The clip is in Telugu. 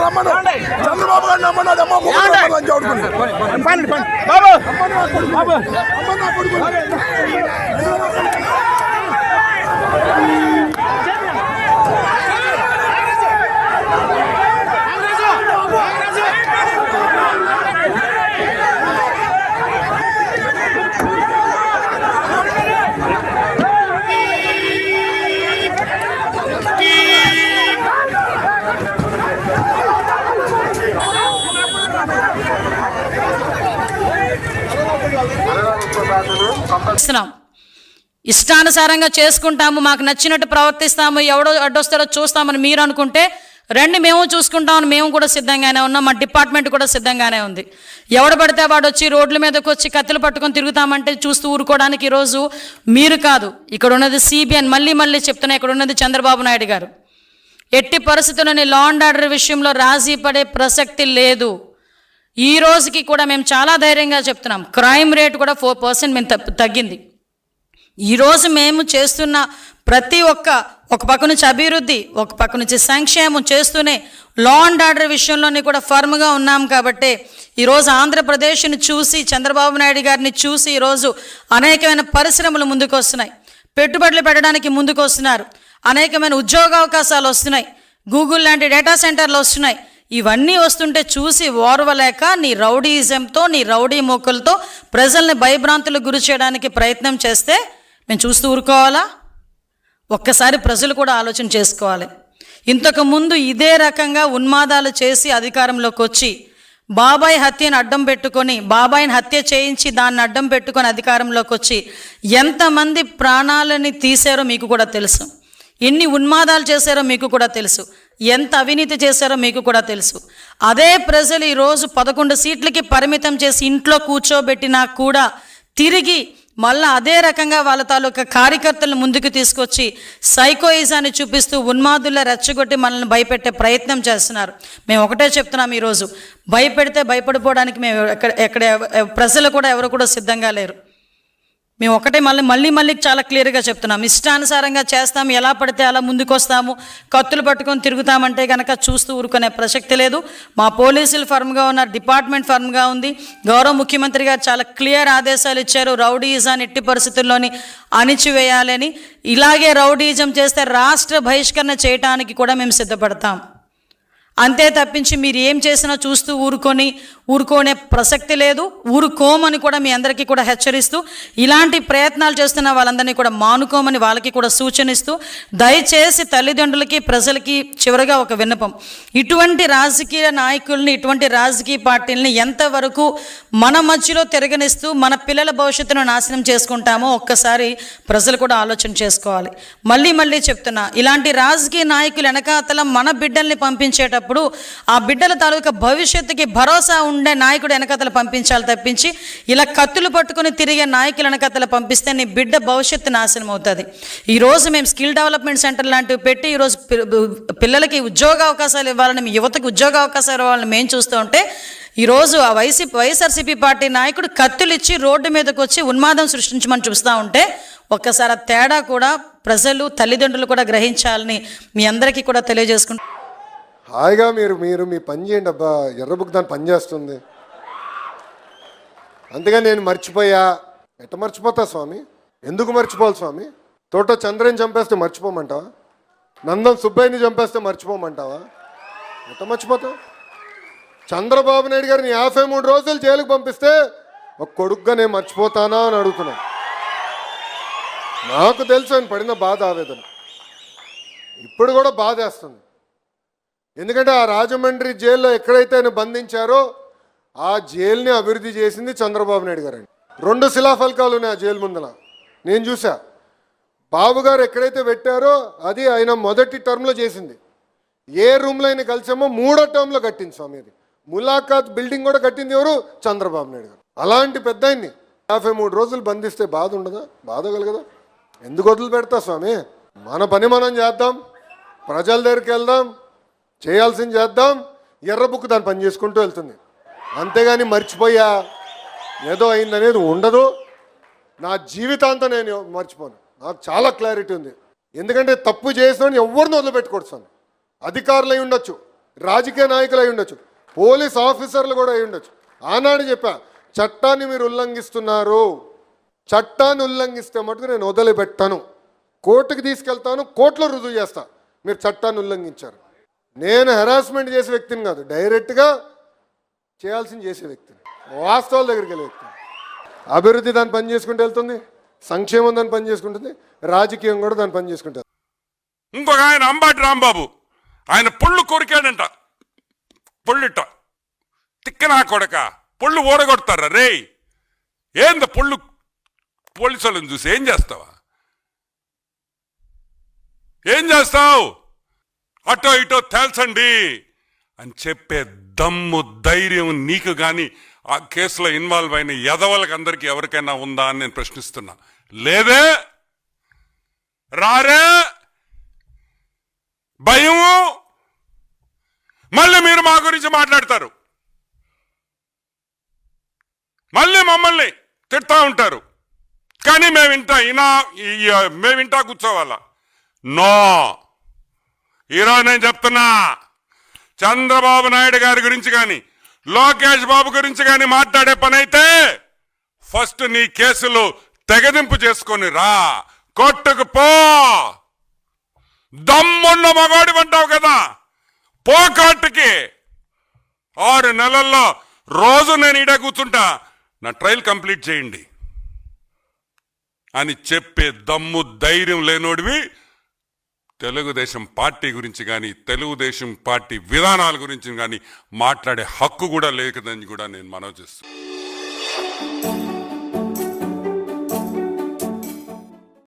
రమ్మను చంద్రబాబు గారిని నమ్మన్నాడు అమ్మ ఇష్టానుసారంగా చేసుకుంటాము, మాకు నచ్చినట్టు ప్రవర్తిస్తాము, ఎవడో అడ్డొస్తాడో చూస్తామని మీరు అనుకుంటే రండి, మేము చూసుకుంటామని మేము కూడా సిద్ధంగానే ఉన్నాం. మా డిపార్ట్మెంట్ కూడా సిద్ధంగానే ఉంది. ఎవడు పడితే వాడు వచ్చి రోడ్ల మీదకి వచ్చి కత్తులు పట్టుకొని తిరుగుతామంటే చూస్తూ ఊరుకోవడానికి ఈరోజు మీరు కాదు, ఇక్కడ ఉన్నది సిబిఎన్. మళ్ళీ చెప్తున్నా, ఇక్కడ ఉన్నది చంద్రబాబు నాయుడు గారు. ఎట్టి పరిస్థితుల్లోని లా అండ్ ఆర్డర్ విషయంలో రాజీ పడే ప్రసక్తి లేదు. ఈ రోజుకి కూడా మేము చాలా ధైర్యంగా చెప్తున్నాం, క్రైమ్ రేట్ కూడా 4% మేము తగ్గింది. ఈరోజు మేము చేస్తున్న ప్రతి ఒక పక్క నుంచి అభివృద్ధి, ఒక పక్క నుంచి సంక్షేమం చేస్తూనే లా అండ్ ఆర్డర్ విషయంలోని కూడా ఫర్మ్గా ఉన్నాం. కాబట్టి ఈరోజు ఆంధ్రప్రదేశ్ని చూసి, చంద్రబాబు నాయుడు గారిని చూసి ఈరోజు అనేకమైన పరిశ్రమలు ముందుకు వస్తున్నాయి, పెట్టుబడులు పెట్టడానికి ముందుకు వస్తున్నారు, అనేకమైన ఉద్యోగ అవకాశాలు వస్తున్నాయి, గూగుల్ లాంటి డేటా సెంటర్లు వస్తున్నాయి. ఇవన్నీ వస్తుంటే చూసి ఓర్వలేక నీ రౌడీయిజంతో, నీ రౌడీ మూకలతో ప్రజల్ని భయభ్రాంతులకు గురి చేయడానికి ప్రయత్నం చేస్తే మేము చూస్తూ ఊరుకోవాలా? ఒక్కసారి ప్రజలు కూడా ఆలోచన చేసుకోవాలి. ఇంతకుముందు ఇదే రకంగా ఉన్మాదాలు చేసి అధికారంలోకి వచ్చి బాబాయ్ హత్యను అడ్డం పెట్టుకొని, బాబాయిని హత్య చేయించి దాన్ని అడ్డం పెట్టుకొని అధికారంలోకి వచ్చి ఎంతమంది ప్రాణాలని తీశారో మీకు కూడా తెలుసు, ఎన్ని ఉన్మాదాలు చేశారో మీకు కూడా తెలుసు, ఎంత అవినీతి చేశారో మీకు కూడా తెలుసు. అదే ప్రజలు ఈరోజు 11 సీట్లకి పరిమితం చేసి ఇంట్లో కూర్చోబెట్టినా కూడా తిరిగి మళ్ళీ అదే రకంగా వాళ్ళ తాలూకా కార్యకర్తలను ముందుకు తీసుకొచ్చి సైకోయిజాన్ని చూపిస్తూ ఉన్మాదుల్లో రెచ్చగొట్టి మనల్ని భయపెట్టే ప్రయత్నం చేస్తున్నారు. మేము ఒకటే చెప్తున్నాం, ఈరోజు భయపెడితే భయపడిపోవడానికి మేము ఎక్కడ ప్రజలు కూడా ఎవరు కూడా సిద్ధంగా లేరు. మేము ఒకటే మళ్ళీ చాలా క్లియర్గా చెప్తున్నాం, ఇష్టానుసారంగా చేస్తాము, ఎలా పడితే అలా ముందుకు వస్తాము, కత్తులు పట్టుకొని తిరుగుతామంటే కనుక చూస్తూ ఊరుకునే ప్రసక్తి లేదు. మా పోలీసులు ఫర్మ్గా ఉన్నారు, డిపార్ట్మెంట్ ఫర్మ్గా ఉంది. గౌరవ ముఖ్యమంత్రి గారు చాలా క్లియర్ ఆదేశాలు ఇచ్చారు, రౌడీయిజాన్ని ఎట్టి పరిస్థితుల్లోని అణిచివేయాలని. ఇలాగే రౌడీయిజం చేస్తే రాష్ట్ర బహిష్కరణ చేయడానికి కూడా మేము సిద్ధపడతాం. అంతే తప్పించి మీరు ఏం చేసినా చూస్తూ ఊరుకోనే ప్రసక్తి లేదు, ఊరుకోమని కూడా మీ అందరికీ కూడా హెచ్చరిస్తూ, ఇలాంటి ప్రయత్నాలు చేస్తున్న వాళ్ళందరినీ కూడా మానుకోమని వాళ్ళకి కూడా సూచనిస్తూ, దయచేసి తల్లిదండ్రులకి ప్రజలకి చివరిగా ఒక విన్నపం, ఇటువంటి రాజకీయ నాయకుల్ని, ఇటువంటి రాజకీయ పార్టీలని ఎంతవరకు మన మధ్యలో తిరగనిస్తూ మన పిల్లల భవిష్యత్తును నాశనం చేసుకుంటామో ఒక్కసారి ప్రజలు కూడా ఆలోచన చేసుకోవాలి. మళ్ళీ చెప్తున్నా, ఇలాంటి రాజకీయ నాయకులు వెనకాతల మన బిడ్డల్ని పంపించేటప్పుడు ఆ బిడ్డల తాలూకా భవిష్యత్తుకి భరోసా ఉండే నాయకుడు వెనకతలు పంపించాలి తప్పించి ఇలా కత్తులు పట్టుకుని తిరిగే నాయకులు వెనకతలు పంపిస్తే నీ బిడ్డ భవిష్యత్తు నాశనం అవుతుంది. ఈరోజు మేము స్కిల్ డెవలప్మెంట్ సెంటర్ లాంటివి పెట్టి ఈరోజు పిల్లలకి ఉద్యోగ అవకాశాలు ఇవ్వాలని, మీ యువతకు ఉద్యోగ అవకాశాలు ఇవ్వాలని మేము చూస్తూ ఉంటే, ఈరోజు ఆ వైఎస్ఆర్సీపీ పార్టీ నాయకుడు కత్తులు ఇచ్చి రోడ్డు మీదకి వచ్చి ఉన్మాదం సృష్టించమని చూస్తూ ఉంటే ఒక్కసారి ఆ తేడా కూడా ప్రజలు, తల్లిదండ్రులు కూడా గ్రహించాలని మీ అందరికీ కూడా తెలియజేసుకుంటాం. హాయిగా మీరు మీ పని చేయండి అబ్బా, ఎర్రబుక్ దాన్ని పని చేస్తుంది. అంతేగా నేను మర్చిపోయా, ఎట్ట మర్చిపోతా స్వామి? ఎందుకు మర్చిపోవాలి స్వామి? తోట చంద్రని చంపేస్తే మర్చిపోమంటావా? నందం సుబ్బయ్యని చంపేస్తే మర్చిపోమంటావా? ఎట్ట మర్చిపోతావు? చంద్రబాబు నాయుడు గారిని 53 రోజులు జైలుకు పంపిస్తే ఒక కొడుకుగా నేను మర్చిపోతానా అని అడుగుతున్నాను. నాకు తెలుసు ఆయన పడిన బాధ, ఆవేదన ఇప్పుడు కూడా బాధేస్తుంది. ఎందుకంటే ఆ రాజమండ్రి జైల్లో ఎక్కడైతే ఆయన బంధించారో ఆ జైలుని అభివృద్ధి చేసింది చంద్రబాబు నాయుడు గారు. 2 శిలాఫలకాలు ఉన్నాయి ఆ జైలు ముందర, నేను చూసా. బాబు గారు ఎక్కడైతే పెట్టారో అది ఆయన మొదటి టర్మ్లో చేసింది. ఏ రూమ్లో ఆయన కలిసామో 3వ టర్మ్లో కట్టింది స్వామి. అది ములాఖాత్ బిల్డింగ్ కూడా కట్టింది ఎవరు? చంద్రబాబు నాయుడు గారు. అలాంటి పెద్ద ఆయన్ని 53 రోజులు బంధిస్తే బాధ ఉండదా? బాధ కలగదా? ఎందుకు వదిలి పెడతా స్వామి? మన పని మనం చేద్దాం, ప్రజల దగ్గరికి వెళ్దాం, చేయాల్సింది చేద్దాం. ఎర్ర బుక్ దాన్ని పని చేసుకుంటూ వెళ్తుంది. అంతేగాని మర్చిపోయా, ఏదో అయిందనేది ఉండదు. నా జీవితాంతం నేను మర్చిపోను. నాకు చాలా క్లారిటీ ఉంది. ఎందుకంటే తప్పు చేసిన ఎవరిని వదిలిపెట్టుకోవచ్చు. అధికారులు అయి ఉండొచ్చు, రాజకీయ నాయకులు అయి ఉండొచ్చు, పోలీస్ ఆఫీసర్లు కూడా అయి ఉండొచ్చు. ఆనాడు చెప్పా, చట్టాన్ని మీరు ఉల్లంఘిస్తున్నారు, చట్టాన్ని ఉల్లంఘిస్తే మటుకు నేను వదిలిపెట్టాను, కోర్టుకి తీసుకెళ్తాను, కోర్టులో రుజువు చేస్తా మీరు చట్టాన్ని ఉల్లంఘించారు. నేను హెరాస్మెంట్ చేసే వ్యక్తిని కాదు, డైరెక్ట్గా చేయాల్సింది చేసే వ్యక్తిని, వాస్తవాల దగ్గరికి వెళ్ళే వ్యక్తిని. అభివృద్ధి దాన్ని పని చేసుకుంటూ వెళ్తుంది, సంక్షేమం దాన్ని పని చేసుకుంటుంది, రాజకీయం కూడా దాన్ని పని చేసుకుంటుంది. ఇంకొక ఆయన అంబాటి రాంబాబు, ఆయన పొళ్ళు కొరికాడంట. పొళ్ళుట తిక్కనా కొడక, పొళ్ళు ఓడగొడతారా రే? ఏంద పొళ్ళు? పోలీసులను చూసి ఏం చేస్తావా? ఏం చేస్తావు? అటో ఇటో తేల్చండి అని చెప్పే దమ్ము ధైర్యం నీకు కానీ ఆ కేసులో ఇన్వాల్వ్ అయిన ఎదవలకు అందరికీ ఎవరికైనా ఉందా అని నేను ప్రశ్నిస్తున్నా. లేదే, రారే, భయము. మళ్ళీ మీరు మా గురించి మాట్లాడతారు, మళ్ళీ మమ్మల్ని తిడతా ఉంటారు, కానీ మేము వింటా కూర్చోవాలా? నో. ఈరోజు నేను చెప్తున్నా, చంద్రబాబు నాయుడు గారి గురించి కానీ లోకేష్ బాబు గురించి కానీ మాట్లాడే పని అయితే ఫస్ట్ నీ కేసులు తెగదింపు చేసుకొని రా, కొట్టుకు పో. దమ్మున్న మగాడి అంటావు కదా, పో కోర్టుకి. 6 నెలల్లో రోజు నేను ఈడ కూర్చుంటా, నా ట్రయల్ కంప్లీట్ చేయండి అని చెప్పే దమ్ము ధైర్యం లేనోడివి తెలుగుదేశం పార్టీ గురించి కానీ తెలుగుదేశం పార్టీ విధానాల గురించి కానీ మాట్లాడే హక్కు కూడా లేదని కూడా నేను మనవి చేస్తున్నాను.